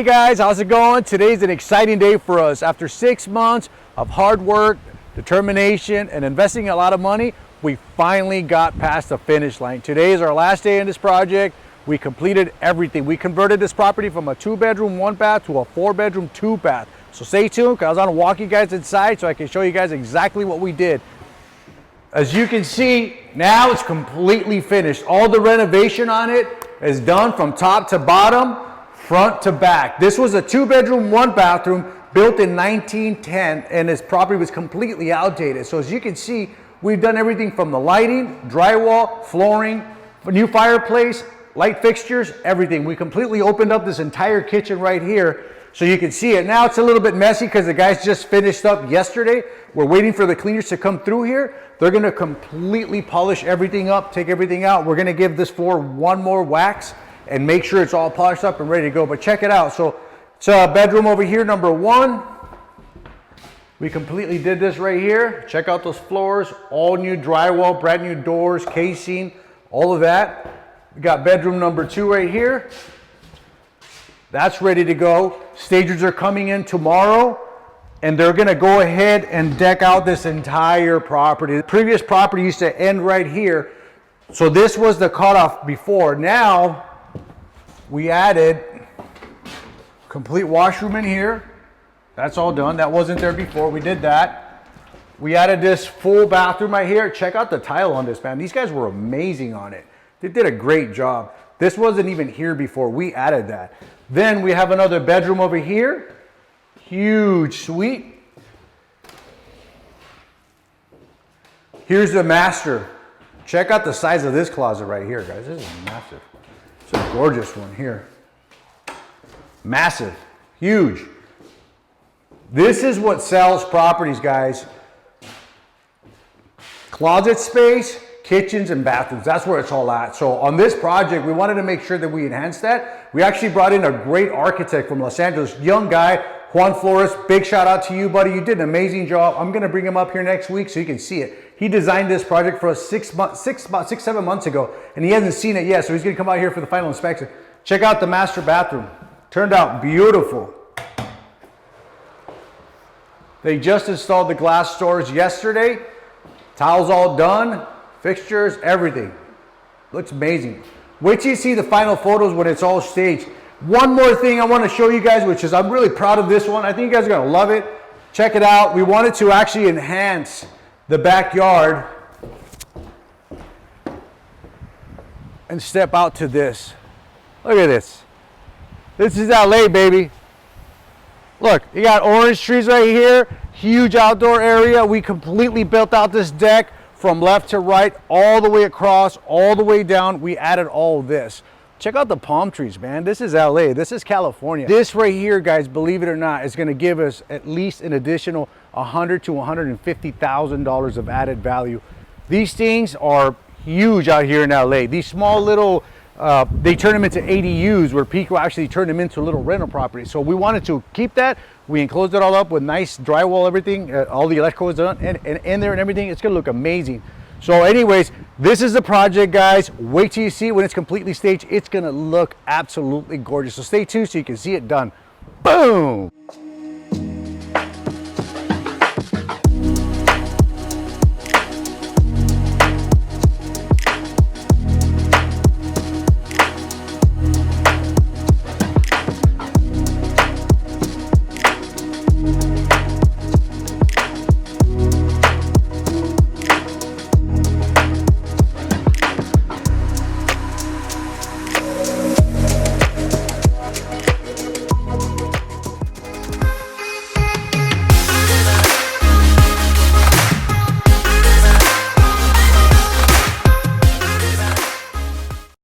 Hey guys, how's it going? Today's an exciting day for us. After 6 months of hard work, determination, and investing a lot of money, we finally got past the finish line. Today is our last day in this project. We completed everything. We converted this property from a 2-bedroom, 1-bath to a 4-bedroom, 2-bath. So stay tuned, because I was gonna walk you guys inside so I can show you guys exactly what we did. As you can see, now it's completely finished. All the renovation on it is done from top to bottom, front to back. This was a 2-bedroom, 1-bathroom built in 1910, and this property was completely outdated. So as you can see, we've done everything from the lighting, drywall, flooring, new fireplace, light fixtures, everything. We completely opened up this entire kitchen right here so you can see it. Now it's a little bit messy because the guys just finished up yesterday. We're waiting for the cleaners to come through here. They're gonna completely polish everything up, take everything out. We're gonna give this floor one more wax and make sure it's all polished up and ready to go. But check it out. So it's a bedroom over here, number 1. We completely did this right here. Check out those floors, all new drywall, brand new doors, casing, all of that. We got bedroom number 2 right here. That's ready to go. Stagers are coming in tomorrow, and they're gonna go ahead and deck out this entire property. The previous property used to end right here. So this was the cutoff before. Now, we added complete washroom in here. That's all done. That wasn't there before. We did that. We added this full bathroom right here. Check out the tile on this, man. These guys were amazing on it. They did a great job. This wasn't even here before. We added that. Then we have another bedroom over here. Huge suite. Here's the master. Check out the size of this closet right here, guys. This is massive. It's a gorgeous one here. Massive, huge. This is what sells properties, guys. Closet space, kitchens, and bathrooms. That's where it's all at. So on this project, we wanted to make sure that we enhanced that. We actually brought in a great architect from Los Angeles, young guy, Juan Flores. Big shout out to you, buddy. You did an amazing job. I'm gonna bring him up here next week so you can see it. He designed this project for us 7 months ago, and he hasn't seen it yet, so he's gonna come out here for the final inspection. Check out the master bathroom. Turned out beautiful. They just installed the glass doors yesterday. Tiles all done, fixtures, everything. Looks amazing. Wait till you see the final photos when it's all staged. One more thing I want to show you guys, which is I'm really proud of this one. I think you guys are gonna love it. Check it out. We wanted to actually enhance the backyard and step out to this. Look at this. This is LA, baby. Look, you got orange trees right here, huge outdoor area. We completely built out this deck from left to right, all the way across, all the way down. We added all this. Check out the palm trees, man. This is LA, this is California. This right here, guys, believe it or not, is gonna give us at least an additional $100,000 to $150,000 of added value. These things are huge out here in LA. These small little, they turn them into ADUs, where people actually turn them into little rental properties. So we wanted to keep that. We enclosed it all up with nice drywall, everything, all the electrical is done and in there and everything. It's gonna look amazing. So anyways, this is the project, guys. Wait till you see it when it's completely staged. It's gonna look absolutely gorgeous. So stay tuned so you can see it done. Boom.